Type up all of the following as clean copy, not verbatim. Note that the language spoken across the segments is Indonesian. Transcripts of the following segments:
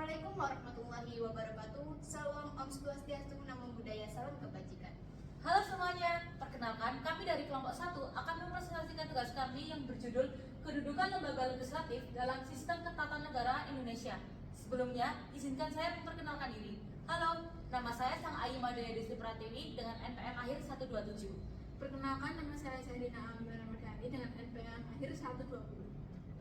Assalamualaikum warahmatullahi wabarakatuh. Salam Om Swastiastu, Namo Buddhaya, salam kebajikan. Halo semuanya, perkenalkan kami dari kelompok 1 akan mempresentasikan tugas kami yang berjudul Kedudukan Lembaga Legislatif dalam Sistem Ketatanegaraan Indonesia. Sebelumnya, izinkan saya memperkenalkan diri. Halo, nama saya Sang Ayu Madaya Desti Pratiwi dengan NPM akhir 127. Perkenalkan, nama saya Saidina Amira Mardhani dengan NPM akhir 120.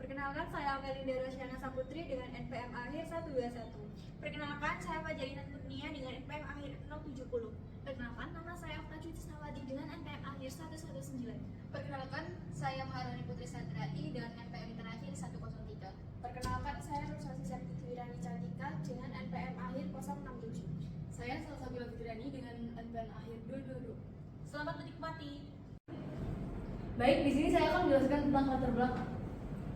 Perkenalkan, saya Melinda Rosyana Saputri dengan NPM akhir 121. Perkenalkan, saya Fajarina Kurnia dengan NPM akhir 070. Perkenalkan, nama saya Okta Cisnawati dengan NPM akhir 119. Perkenalkan, saya Maharani Putri Sadrai dengan NPM terakhir 103. Perkenalkan, saya Nursanti Sakti Wirani Cantika dengan NPM akhir 067. Saya Salsabila Fitriani dengan NPM akhir 222. Selamat menikmati. Baik, di sini saya akan menjelaskan tentang latar belakang.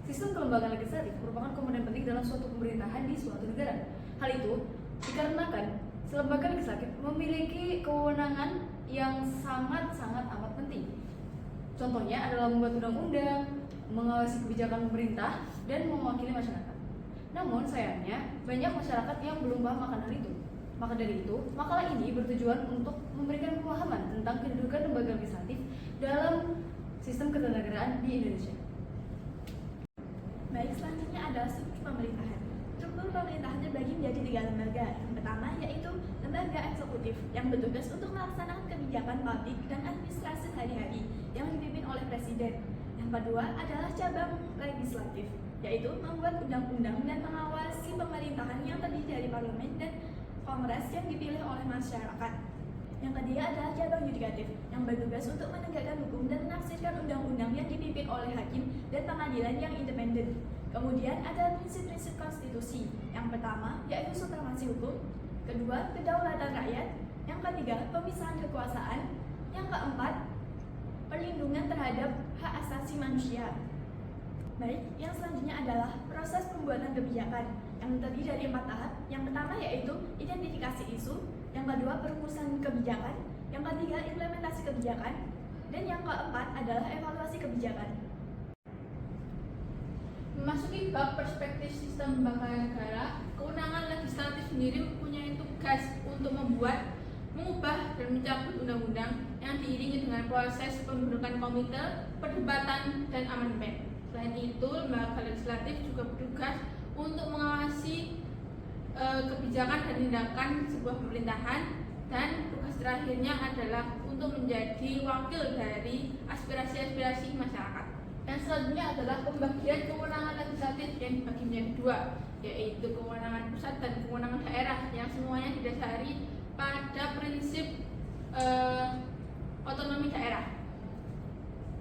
Sistem kelembagaan legislatif merupakan komponen penting dalam suatu pemerintahan di suatu negara. Hal itu dikarenakan lembaga legislatif memiliki kewenangan yang sangat amat penting. Contohnya adalah membuat undang-undang, mengawasi kebijakan pemerintah, dan mewakili masyarakat. Namun sayangnya banyak masyarakat yang belum paham akan hal itu. Maka dari itu, makalah ini bertujuan untuk memberikan pemahaman tentang kedudukan lembaga legislatif dalam sistem ketatanegaraan di Indonesia. Baik, selanjutnya adalah struktur pemerintahan. Struktur pemerintahan terbagi menjadi 3 lembaga. Yang pertama yaitu lembaga eksekutif yang bertugas untuk melaksanakan kebijakan publik dan administrasi sehari-hari yang dipimpin oleh presiden. Yang kedua adalah cabang legislatif, yaitu membuat undang-undang dan mengawasi pemerintahan yang terdiri dari parlemen dan kongres yang dipilih oleh masyarakat. Yang ketiga adalah cabang yudikatif yang bertugas untuk menegakkan hukum dan menafsirkan undang-undang yang dipimpin oleh hakim dan pengadilan yang independen. Kemudian ada prinsip-prinsip konstitusi. Yang pertama yaitu supremasi hukum, kedua kedaulatan rakyat, yang ketiga pemisahan kekuasaan, yang keempat perlindungan terhadap hak asasi manusia. Baik, yang selanjutnya adalah proses pembuatan kebijakan yang terdiri dari 4 tahap. Yang pertama yaitu identifikasi isu, yang kedua perumusan kebijakan, yang ketiga implementasi kebijakan, dan yang keempat adalah evaluasi kebijakan. Memasuki bab perspektif sistem lembaga negara, kewenangan legislatif sendiri mempunyai tugas untuk mengubah dan mencabut undang-undang yang diiringi dengan proses pembentukan komite, perdebatan, dan amandemen. Selain itu, lembaga legislatif juga bertugas untuk mengawasi kebijakan dan tindakan sebuah pemerintahan, dan tugas terakhirnya adalah untuk menjadi wakil dari aspirasi-aspirasi masyarakat. Yang selanjutnya adalah pembagian kewenangan legislatif yang dibagi menjadi 2, yaitu kewenangan pusat dan kewenangan daerah yang semuanya didasari pada prinsip otonomi daerah.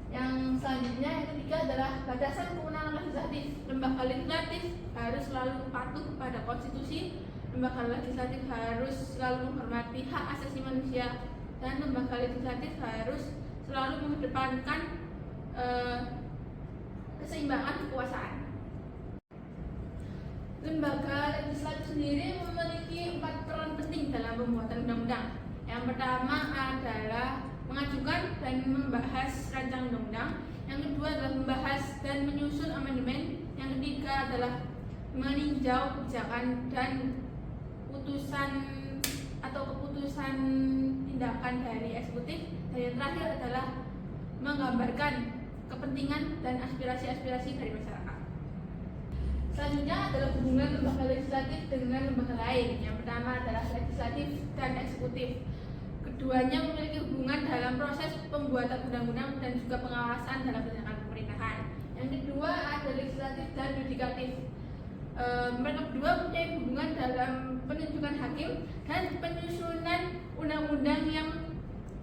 Yang selanjutnya, yang ketiga adalah batasan kewenangan legislatif. Lembaga legislatif harus selalu patuh kepada konstitusi, lembaga legislatif harus selalu menghormati hak asasi manusia, dan lembaga legislatif harus selalu mengedepankan keseimbangan kekuasaan. Lembaga legislatif sendiri memiliki 4 peran penting dalam pembuatan undang-undang. Yang pertama adalah mengajukan dan membahas rancangan undang-undang. Yang kedua adalah membahas dan menyusun amandemen. Yang ketiga adalah meninjau kebijakan dan putusan atau keputusan tindakan dari eksekutif. Dan yang terakhir adalah menggambarkan kepentingan dan aspirasi-aspirasi dari masyarakat. Selanjutnya adalah hubungan lembaga legislatif dengan lembaga lain. Yang pertama adalah legislatif dan eksekutif. Keduanya memiliki hubungan dalam proses pembuatan undang-undang dan juga pengawasan dalam penegakan pemerintahan. Yang kedua ada legislatif dan yudikatif. Mereka berdua mempunyai hubungan dalam penunjukan hakim dan penyusunan undang-undang yang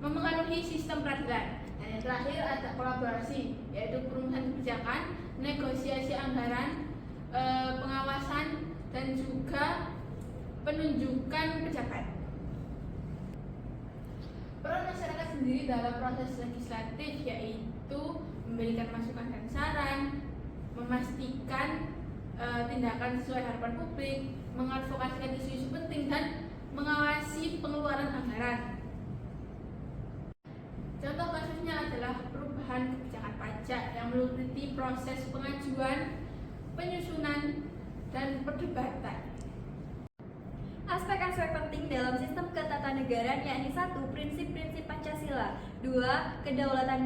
memengaruhi sistem peradilan. Dan yang terakhir ada kolaborasi, yaitu perumusan kebijakan, negosiasi anggaran, pengawasan, dan juga penunjukan pejabat. Peran masyarakat sendiri dalam proses legislatif yaitu memberikan masukan dan saran, memastikan tindakan sesuai harapan publik, mengadvokasikan isu-isu penting, dan mengawasi pengeluaran anggaran. Contoh kasusnya adalah perubahan kebijakan pajak yang meliputi proses pengajuan, penyusunan, dan perdebatan. aspek penting dalam sistem ketatanegaraan yakni 1. Prinsip-prinsip Pancasila, 2. Kedaulatan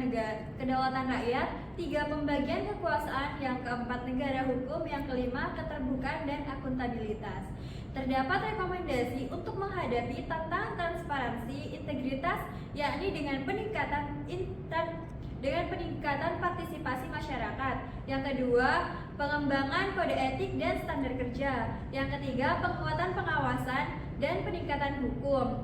rakyat, 3. Pembagian kekuasaan, yang keempat negara hukum, yang kelima keterbukaan dan akuntabilitas. Terdapat rekomendasi untuk menghadapi tantangan transparansi, integritas, yakni dengan peningkatan partisipasi masyarakat. Yang kedua, pengembangan kode etik dan standar kerja. Yang ketiga, penguatan pengawasan dan peningkatan hukum.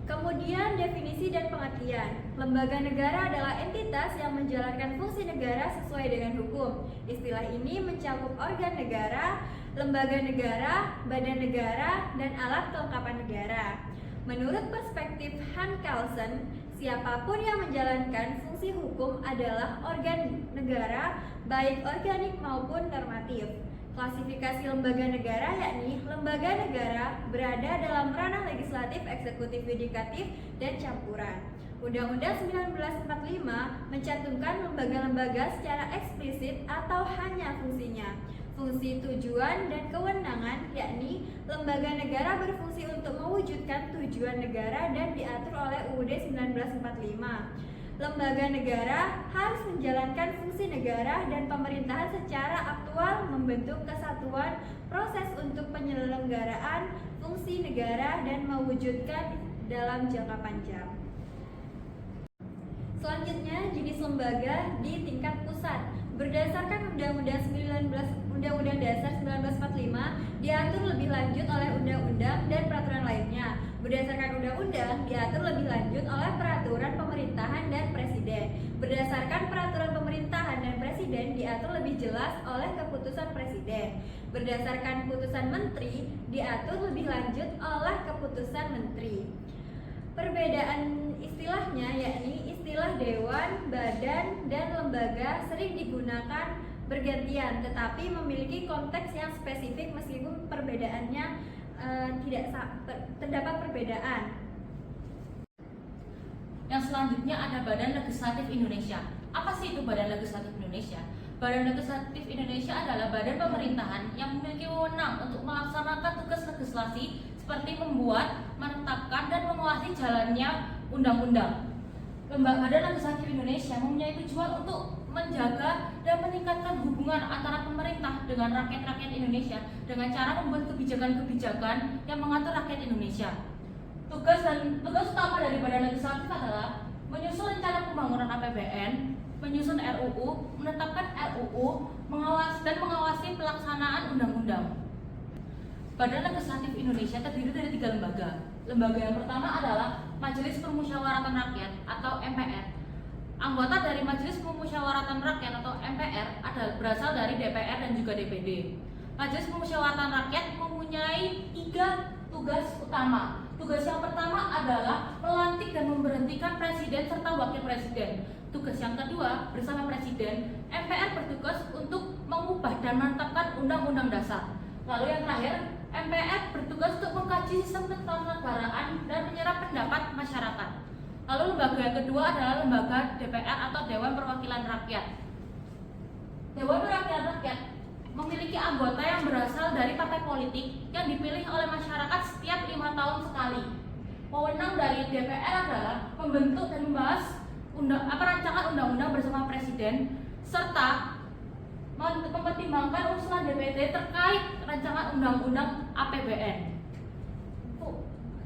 Kemudian definisi dan pengertian. Lembaga negara adalah entitas yang menjalankan fungsi negara sesuai dengan hukum. Istilah ini mencakup organ negara, lembaga negara, badan negara, dan alat kelengkapan negara. Menurut perspektif Han Kelsen, siapapun yang menjalankan fungsi hukum adalah organ negara, baik organik maupun normatif. Klasifikasi lembaga negara yakni lembaga negara berada dalam ranah legislatif, eksekutif, yudikatif, dan campuran. Undang-Undang 1945 mencantumkan lembaga-lembaga secara eksplisit atau hanya fungsinya. Fungsi, tujuan, dan kewenangan yakni lembaga negara berfungsi untuk mewujudkan tujuan negara dan diatur oleh UUD 1945. Lembaga negara harus menjalankan fungsi negara dan pemerintahan secara aktual, membentuk kesatuan proses untuk penyelenggaraan fungsi negara dan mewujudkan dalam jangka panjang. Selanjutnya, jenis lembaga di tingkat pusat. Berdasarkan Undang-Undang Dasar 1945 diatur lebih lanjut oleh undang-undang dan peraturan lainnya. Berdasarkan undang-undang diatur lebih lanjut oleh peraturan pemerintahan dan presiden. Berdasarkan peraturan pemerintahan dan presiden diatur lebih jelas oleh keputusan presiden. Berdasarkan putusan menteri diatur lebih lanjut oleh keputusan menteri. Perbedaan istilahnya yakni istilah dewan, badan, dan lembaga sering digunakan bergantian tetapi memiliki konteks yang spesifik meskipun perbedaannya terdapat perbedaan. Yang selanjutnya ada Badan Legislatif Indonesia. Apa sih itu Badan Legislatif Indonesia? Badan Legislatif Indonesia adalah badan pemerintahan yang memiliki wewenang untuk melaksanakan tugas legislasi seperti membuat, menetapkan, dan mengawasi jalannya undang-undang. Badan Legislatif Indonesia mempunyai tujuan untuk menjaga dan meningkatkan hubungan antara pemerintah dengan rakyat-rakyat Indonesia dengan cara membuat kebijakan-kebijakan yang mengatur rakyat Indonesia. Tugas utama dari Badan Legislatif adalah menyusun rencana pembangunan APBN, menyusun RUU, menetapkan RUU, mengawasi pelaksanaan undang-undang. Badan Legislatif Indonesia terdiri dari 3 lembaga. Lembaga yang pertama adalah Majelis Permusyawaratan Rakyat atau MPR. Anggota dari Majelis Permusyawaratan Rakyat atau MPR berasal dari DPR dan juga DPD. Majelis Permusyawaratan Rakyat mempunyai 3 tugas utama. Tugas yang pertama adalah melantik dan memberhentikan presiden serta wakil presiden. Tugas yang kedua, bersama presiden, MPR bertugas untuk mengubah dan menetapkan undang-undang dasar. Lalu yang terakhir, MPR bertugas untuk mengkaji sistem ketatanegaraan dan menyerap pendapat masyarakat. Lalu lembaga yang kedua adalah lembaga DPR atau Dewan Perwakilan Rakyat. Dewan Perwakilan Rakyat memiliki anggota yang berasal dari partai politik yang dipilih oleh masyarakat setiap 5 tahun sekali. Wewenang dari DPR adalah membentuk dan membahas rancangan undang-undang bersama presiden serta mempertimbangkan usulan DPD terkait rancangan undang-undang APBN.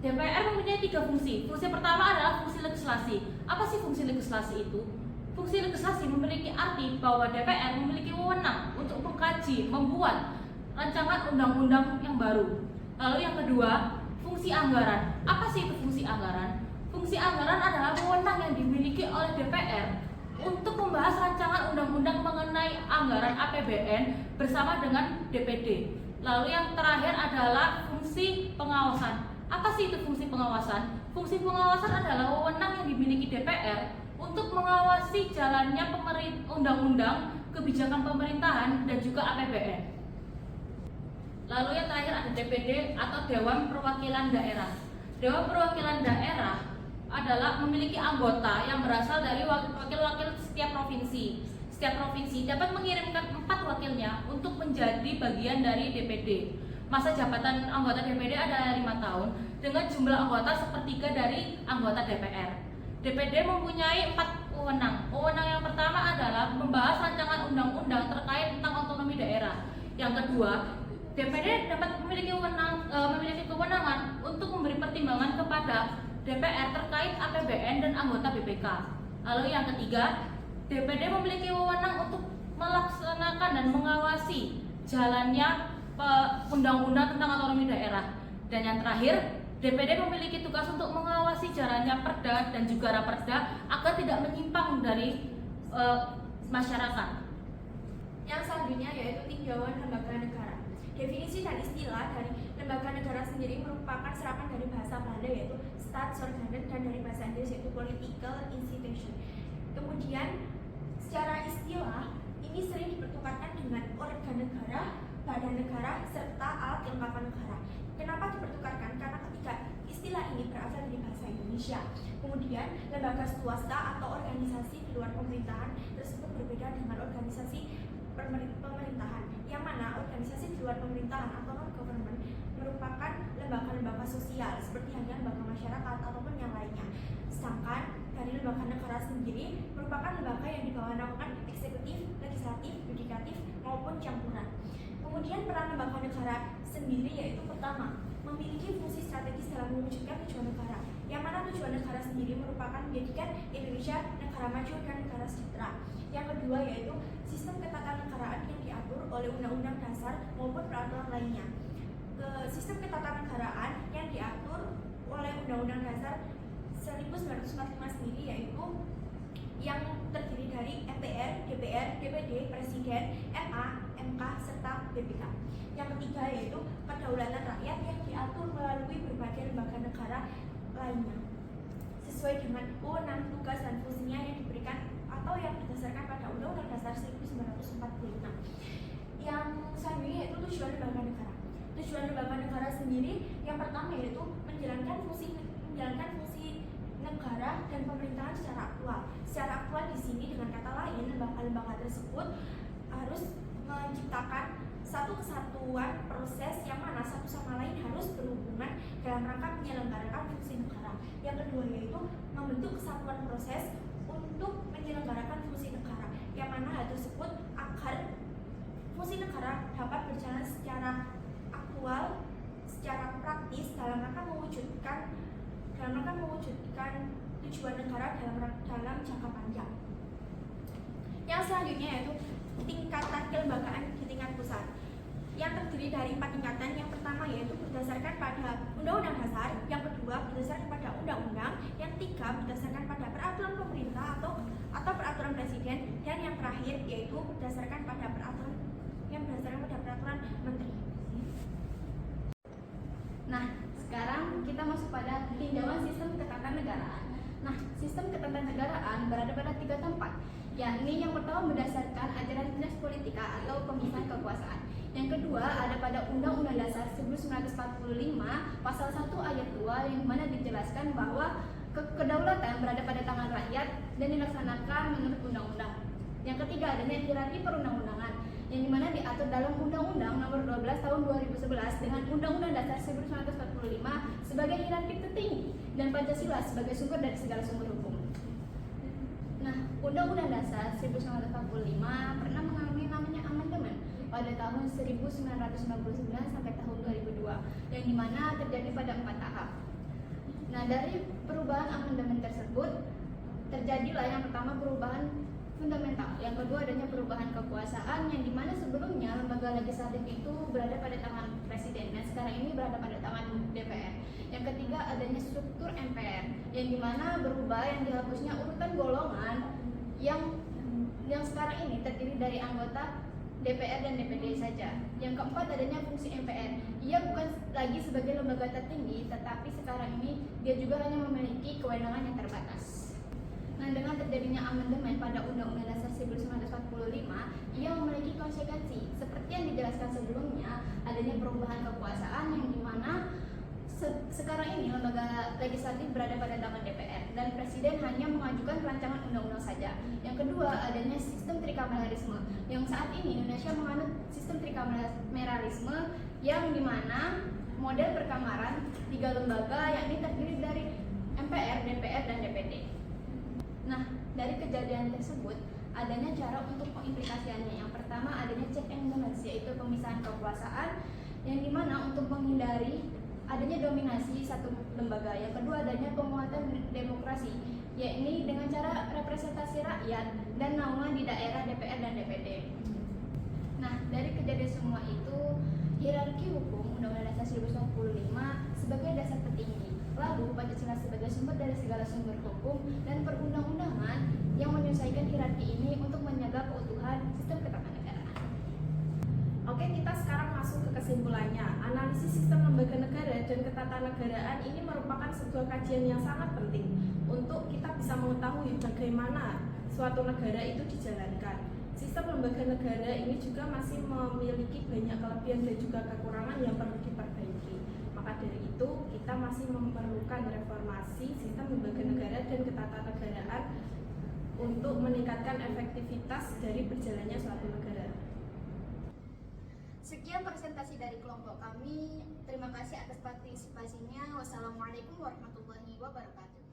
DPR mempunyai 3 fungsi. Fungsi pertama adalah fungsi legislasi. Apa sih fungsi legislasi itu? Fungsi legislasi memiliki arti bahwa DPR memiliki wewenang untuk mengkaji, membuat rancangan undang-undang yang baru. Lalu yang kedua, fungsi anggaran. Apa sih itu fungsi anggaran? Fungsi anggaran adalah wewenang yang dimiliki oleh DPR untuk membahas rancangan undang-undang mengenai anggaran APBN bersama dengan DPD. Lalu yang terakhir adalah fungsi pengawasan. Apa sih itu fungsi pengawasan? Fungsi pengawasan adalah wewenang yang dimiliki DPR untuk mengawasi jalannya undang-undang, kebijakan pemerintahan, dan juga APBN. Lalu yang terakhir ada DPD atau Dewan Perwakilan Daerah. Dewan Perwakilan Daerah adalah memiliki anggota yang berasal dari wakil-wakil setiap provinsi. Setiap provinsi dapat mengirimkan 4 wakilnya untuk menjadi bagian dari DPD. Masa jabatan anggota DPD adalah 5 tahun dengan jumlah anggota sepertiga dari anggota DPR. DPD mempunyai 4 wewenang. Wewenang yang pertama adalah membahas rancangan undang-undang terkait tentang otonomi daerah. Yang kedua, DPD dapat memiliki kewenangan untuk memberi pertimbangan kepada DPR terkait APBN dan anggota BPK. Lalu yang ketiga, DPD memiliki wewenang untuk melaksanakan dan mengawasi jalannya undang-undang tentang otonomi daerah. Dan yang terakhir, DPD memiliki tugas untuk mengawasi jalannya perda dan juga raperda agar tidak menyimpang dari masyarakat. Yang selanjutnya yaitu tinjauan lembaga negara. Definisi dan istilah dari lembaga negara sendiri merupakan serapan dari bahasa Belanda yaitu Staatsorganen dan dari bahasa Inggris yaitu Political Institution. Kemudian secara istilah ini sering dipertukarkan dengan organ negara, badan negara, serta alat kelengkapan negara. Kenapa dipertukarkan? Karena ketika istilah ini berasal dari bahasa Indonesia. Kemudian lembaga swasta atau organisasi di luar pemerintahan tersebut berbeda dengan organisasi pemerintahan, yang mana organisasi di luar pemerintahan atau non-government merupakan lembaga-lembaga sosial seperti halnya lembaga masyarakat ataupun yang lainnya. Sedangkan dari lembaga negara sendiri merupakan lembaga yang di bawah naungan eksekutif, legislatif, yudikatif maupun campuran. Kemudian peran lembaga negara sendiri yaitu pertama, memiliki fungsi strategis dalam mewujudkan tujuan negara, yang mana tujuan negara sendiri merupakan menjadikan Indonesia negara maju dan negara sejahtera. Yang kedua yaitu sistem ketatanegaraan yang diatur oleh Undang-Undang Dasar maupun peraturan lainnya. Sistem ketatanegaraan yang diatur oleh Undang-Undang Dasar 1945 sendiri yaitu yang terdiri dari MPR, DPR, DPD, Presiden, MA, MK, serta BPK. Yang ketiga yaitu kedaulatan rakyat yang diatur melalui berbagai lembaga negara lainnya sesuai dengan wewenang, tugas, dan fungsinya yang diberikan atau yang berdasarkan pada Undang-Undang Dasar 1945. Yang selanjutnya yaitu tujuan lembaga negara. Tujuan lembaga negara sendiri yang pertama yaitu menjalankan fungsi negara dan pemerintahan secara aktual. Secara aktual di sini dengan kata lain lembaga-lembaga tersebut harus menciptakan satu kesatuan proses yang mana satu sama lain harus berhubungan dalam rangka menyelenggarakan fungsi negara. Yang kedua yaitu membentuk kesatuan proses untuk menyelenggarakan fungsi negara, yang mana hal tersebut agar fungsi negara dapat berjalan secara aktual, secara praktis dalam rangka mewujudkan tujuan negara dalam jangka panjang. Yang selanjutnya yaitu tingkatan kelembagaan di tingkat pusat, yang terdiri dari 4 tingkatan. Yang pertama yaitu berdasarkan pada Undang-Undang Dasar, yang kedua berdasarkan pada undang-undang, yang ketiga berdasarkan pada peraturan pemerintah atau peraturan presiden, dan yang terakhir yaitu berdasarkan pada peraturan menteri. Nah, sekarang kita masuk pada tinjauan sistem ketatanegaraan. Nah, sistem ketatanegaraan berada pada 3 tempat, yakni yang pertama berdasarkan ajaran dinas politika atau pemisahan kekuasaan. Yang kedua ada pada Undang-Undang Dasar 1945 pasal 1 ayat 2 yang mana dijelaskan bahwa kedaulatan berada pada tangan rakyat dan dilaksanakan menurut undang-undang. Yang ketiga adanya hierarki perundang-undangan yang dimana diatur dalam Undang-Undang Nomor 12 Tahun 2011 dengan Undang-Undang Dasar 1945 sebagai hierarki tertinggi dan Pancasila sebagai sumber dari segala sumber hukum. Nah, Undang-Undang Dasar 1945 pernah mengalami namanya amandemen pada tahun 1999 sampai tahun 2002 yang dimana terjadi pada 4 tahap. Nah, dari perubahan amandemen tersebut terjadilah yang pertama perubahan fundamental, yang kedua adanya perubahan kekuasaan yang dimana sebelumnya lembaga legislatif itu berada pada tangan presiden dan sekarang ini berada pada tangan DPR. Yang ketiga adanya struktur MPR yang dimana berubah yang dihapusnya urutan golongan yang sekarang ini terdiri dari anggota DPR dan DPD saja. Yang keempat adanya fungsi MPR. Ia bukan lagi sebagai lembaga tertinggi, tetapi sekarang ini dia juga hanya memiliki kewenangan yang terbatas. Nah, dengan terjadinya amandemen pada Undang-Undang Dasar 1945, ia memiliki konsekuensi seperti yang dijelaskan sebelumnya, adanya perubahan kekuasaan yang dimana sekarang ini lembaga legislatif berada pada tangan DPR dan Presiden hanya mengajukan rancangan undang-undang saja. Yang kedua, adanya sistem trikameralisme. Yang saat ini Indonesia menganut sistem trikameralisme yang dimana model perkamaran 3 lembaga yakni terdiri dari MPR, DPR, dan DPD. Nah, dari kejadian tersebut adanya cara untuk mengimplikasikannya. Yang pertama adanya check and balance, yaitu pemisahan kekuasaan yang dimana untuk menghindari adanya dominasi satu lembaga. Yang kedua adanya penguatan demokrasi, yakni dengan cara representasi rakyat dan naungan di daerah DPR dan DPD. Nah, dari kejadian semua itu, hierarki hukum Undang-Undang Dasar 1945 sebagai dasar tertinggi, lalu Pancasila sebagai sumber dari segala sumber hukum, dan perundang-undangan yang menyesuaikan hierarki ini untuk menjaga keutuhan sistem ketatanegaraan. Oke, kita sekarang masuk ke kesimpulannya. Analisis sistem lembaga negara dan ketatanegaraan ini merupakan sebuah kajian yang sangat penting untuk kita bisa mengetahui bagaimana suatu negara itu dijalankan. Sistem lembaga negara ini juga masih memiliki banyak kelebihan dan juga kekurangan yang perlu diperbaiki. Maka dari itu, kita masih memerlukan reformasi sistem lembaga negara dan ketatanegaraan untuk meningkatkan efektivitas dari berjalannya suatu negara. Sekian presentasi dari kelompok kami. Terima kasih atas partisipasinya. Wassalamualaikum warahmatullahi wabarakatuh.